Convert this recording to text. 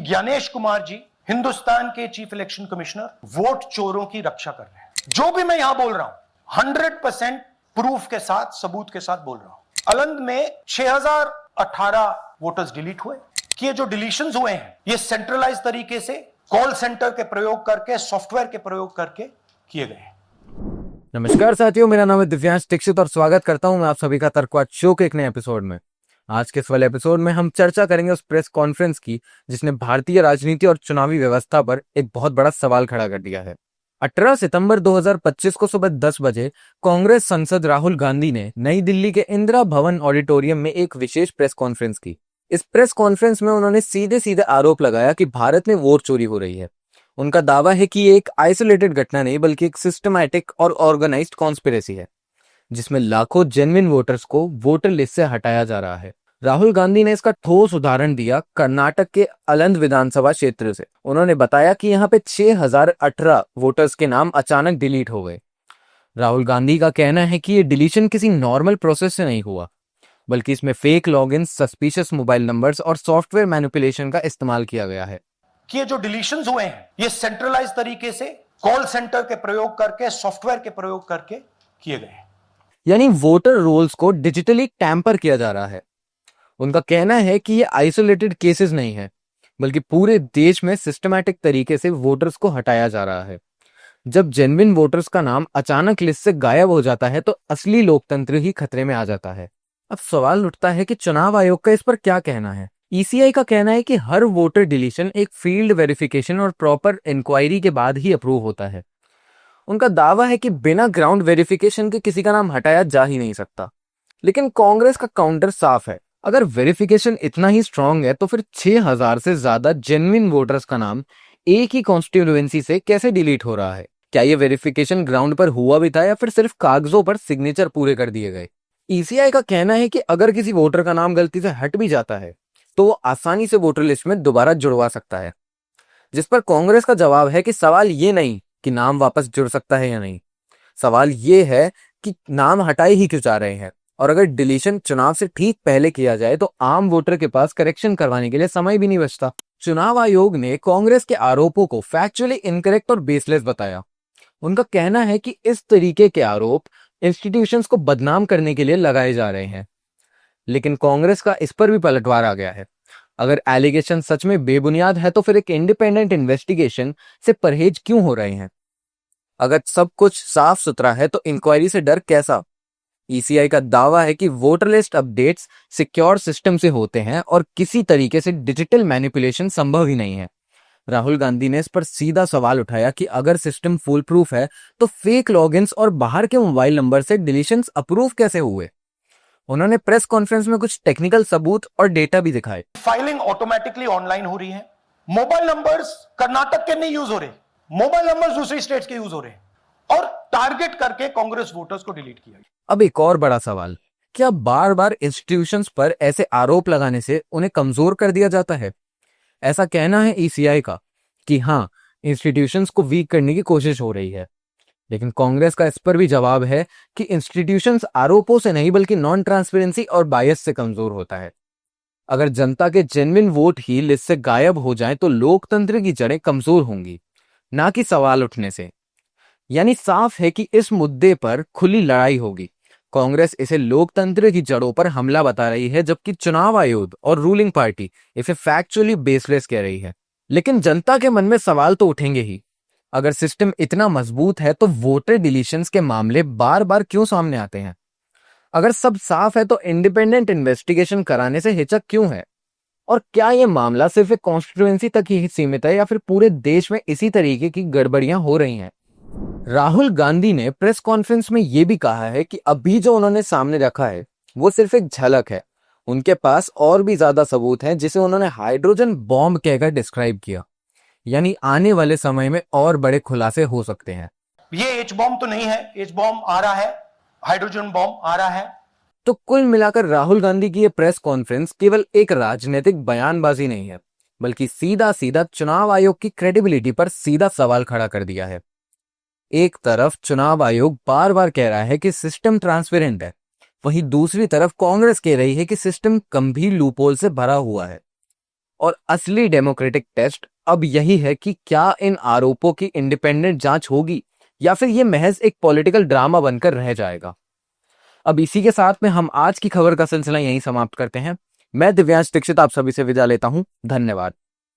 ज्ञानेश कुमार जी, हिंदुस्तान के chief election commissioner, vote चोरों की रक्षा कर रहे हैं। जो भी मैं यहां बोल रहा हूं 100% प्रूफ के साथ, सबूत के साथ बोल रहा हूं। अलंद में 6018 वोटर्स डिलीट हुए कि ये जो डिलीशंस हुए हैं ये सेंट्रलाइज तरीके से कॉल सेंटर के प्रयोग करके, सॉफ्टवेयर के प्रयोग करके किए गए हैं। नमस्कार साथियों, मेरा नाम है दिव्यांश दीक्षित और स्वागत करता हूं मैं आप सभी का तर्कवाद शो के एक नए एपिसोड में। आज के इस वाले एपिसोड में हम चर्चा करेंगे उस प्रेस कॉन्फ्रेंस की जिसने भारतीय राजनीति और चुनावी व्यवस्था पर एक बहुत बड़ा सवाल खड़ा कर दिया है। 18 सितंबर 2025 को सुबह 10 बजे कांग्रेस सांसद राहुल गांधी ने नई दिल्ली के इंदिरा भवन ऑडिटोरियम में एक विशेष प्रेस कॉन्फ्रेंस की। इस प्रेस कॉन्फ्रेंस में उन्होंने सीधे सीधे आरोप लगाया कि भारत में वोट चोरी हो रही है। उनका दावा है कि ये एक आइसोलेटेड घटना नहीं बल्कि एक सिस्टमैटिक और ऑर्गेनाइज्ड कॉन्स्पिरेसी है जिसमें लाखों जेन्युइन वोटर्स को वोटर लिस्ट से हटाया जा रहा है। राहुल गांधी ने इसका ठोस उदाहरण दिया कर्नाटक के अलंद विधानसभा क्षेत्र से। उन्होंने बताया कि यहाँ पे 6018 वोटर्स के नाम अचानक डिलीट हो गए। राहुल गांधी का कहना है कि ये डिलीशन किसी नॉर्मल प्रोसेस से नहीं हुआ बल्कि इसमें fake login, suspicious mobile numbers और सॉफ्टवेयर मैनिपुलेशन का इस्तेमाल किया गया है। कि ये जो डिलीशंस हुए हैं ये सेंट्रलाइज तरीके से कॉल सेंटर के प्रयोग करके, सॉफ्टवेयर के प्रयोग करके किए गए हैं। यानी वोटर रोल्स को डिजिटली टैंपर किया जा रहा है। उनका कहना है कि ये आइसोलेटेड केसेस नहीं है बल्कि पूरे देश में सिस्टमैटिक तरीके से वोटर्स को हटाया जा रहा है। जब जेन्युइन वोटर्स का नाम अचानक लिस्ट से गायब हो जाता है तो असली लोकतंत्र ही खतरे में आ जाता है। अब सवाल उठता है कि चुनाव आयोग का इस पर क्या कहना है। ईसीआई का कहना है कि हर वोटर डिलीशन एक फील्ड वेरिफिकेशन और प्रॉपर इंक्वायरी के बाद ही अप्रूव होता है। उनका दावा है कि बिना ग्राउंड वेरिफिकेशन के किसी का नाम हटाया जा ही नहीं सकता। लेकिन कांग्रेस का काउंटर साफ है। अगर वेरिफिकेशन इतना ही स्ट्रांग है तो फिर 6000 से ज्यादा जेन्युइन वोटर्स का नाम एक ही कॉन्स्टिट्यूएंसी से कैसे डिलीट हो रहा है? क्या ये वेरिफिकेशन ग्राउंड पर हुआ भी था या फिर सिर्फ कागजों पर सिग्नेचर पूरे कर दिए गए? ईसीआई का कहना है कि अगर किसी वोटर का नाम गलती से हट भी जाता है तो वो आसानी से वोटर लिस्ट में दोबारा जुड़वा सकता है। जिस पर कांग्रेस का जवाब है कि सवाल ये नहीं कि नाम वापस जुड़ सकता है या नहीं, सवाल ये है कि नाम हटाए ही क्यों जा रहे हैं। और अगर डिलीशन चुनाव से ठीक पहले किया जाए तो आम वोटर के पास करेक्शन करवाने के लिए समय भी नहीं बचता। चुनाव आयोग ने कांग्रेस के आरोपों को फैक्चुअली इनकरेक्ट और बेसलेस बताया। उनका कहना है कि इस तरीके के आरोप इंस्टीट्यूशंस को बदनाम करने के लिए लगाए जा रहे हैं। लेकिन कांग्रेस का इस पर भी पलटवार आ गया है। अगर एलिगेशन सच में बेबुनियाद है तो फिर एक इंडिपेंडेंट इन्वेस्टिगेशन से परहेज क्यों हो रहे हैं? अगर सब कुछ साफ सुथरा है तो इंक्वायरी से डर कैसा? ईसीआई का दावा है कि voter list updates secure system से होते हैं और किसी तरीके से डिजिटल मैनिपुलेशन संभव ही नहीं है। राहुल गांधी ने इस पर सीधा सवाल उठाया कि अगर सिस्टम फुल प्रूफ है तो फेक लॉगिन्स और बाहर के मोबाइल नंबर से डिलीशंस अप्रूव कैसे हुए? उन्होंने प्रेस कॉन्फ्रेंस में कुछ टेक्निकल सबूत और डेटा भी दिखाए। फाइलिंग ऑटोमेटिकली ऑनलाइन हो रही है। मोबाइल नंबर्स कर्नाटक के नहीं यूज हो रहे, मोबाइल नंबर्स दूसरी स्टेट्स के यूज हो रहे हैं और टारगेट करके कांग्रेस वोटर्स को डिलीट किया गया। अब एक और बड़ा सवाल, क्या बार बार इंस्टीट्यूशंस पर ऐसे आरोप लगाने से उन्हें कमजोर कर दिया जाता है? ऐसा कहना है ईसीआई का कि हाँ, इंस्टीट्यूशंस को वीक करने की कोशिश हो रही है। लेकिन कांग्रेस का इस पर भी जवाब है कि इंस्टीट्यूशंस आरोपों से नहीं बल्कि नॉन ट्रांसपेरेंसी और बायस से कमजोर होता है। अगर जनता के जेन्युइन वोट ही लिस्ट से गायब हो जाएं तो लोकतंत्र की जड़ें कमजोर होंगी, ना कि सवाल उठने से। यानी साफ है कि इस मुद्दे पर खुली लड़ाई होगी। कांग्रेस इसे लोकतंत्र की जड़ों पर हमला बता रही है जबकि चुनाव आयोग और रूलिंग पार्टी इसे फैक्चुअली बेसलेस कह रही है। लेकिन जनता के मन में सवाल तो उठेंगे ही। अगर सिस्टम इतना मजबूत है तो वोटर डिलीशंस के मामले बार बार क्यों सामने आते हैं? अगर सब साफ है तो इंडिपेंडेंट इन्वेस्टिगेशन कराने से हिचक क्यों है? और क्या यह मामला सिर्फ एक कॉन्स्टिट्यूएंसी तक ही सीमित है या फिर पूरे देश में इसी तरीके की गड़बड़ियां हो रही हैं? राहुल गांधी ने प्रेस कॉन्फ्रेंस में यह भी कहा है कि अभी जो उन्होंने सामने रखा है वो सिर्फ एक झलक है। उनके पास और भी ज्यादा सबूत हैं जिसे उन्होंने हाइड्रोजन बॉम्ब कहकर डिस्क्राइब किया। यानी आने वाले समय में और बड़े खुलासे हो सकते हैं। ये एच बॉम्ब तो नहीं है, एच बॉम्ब आ रहा है, हाइड्रोजन बॉम्ब आ रहा है। तो कुल मिलाकर राहुल गांधी की यह प्रेस कॉन्फ्रेंस केवल एक राजनीतिक बयानबाजी नहीं है बल्कि सीधा सीधा चुनाव आयोग की क्रेडिबिलिटी पर सीधा सवाल खड़ा कर दिया है। एक तरफ चुनाव आयोग बार बार कह रहा है कि सिस्टम ट्रांसपेरेंट है, वहीं दूसरी तरफ कांग्रेस कह रही है कि सिस्टम गंभीर लूपहोल से भरा हुआ है। और असली डेमोक्रेटिक टेस्ट अब यही है कि क्या इन आरोपों की इंडिपेंडेंट जांच होगी या फिर ये महज एक पॉलिटिकल ड्रामा बनकर रह जाएगा। अब इसी के साथ में हम आज की खबर का सिलसिला यहीं समाप्त करते हैं। मैं दिव्यांश दीक्षित आप सभी से विदा लेता हूं। धन्यवाद।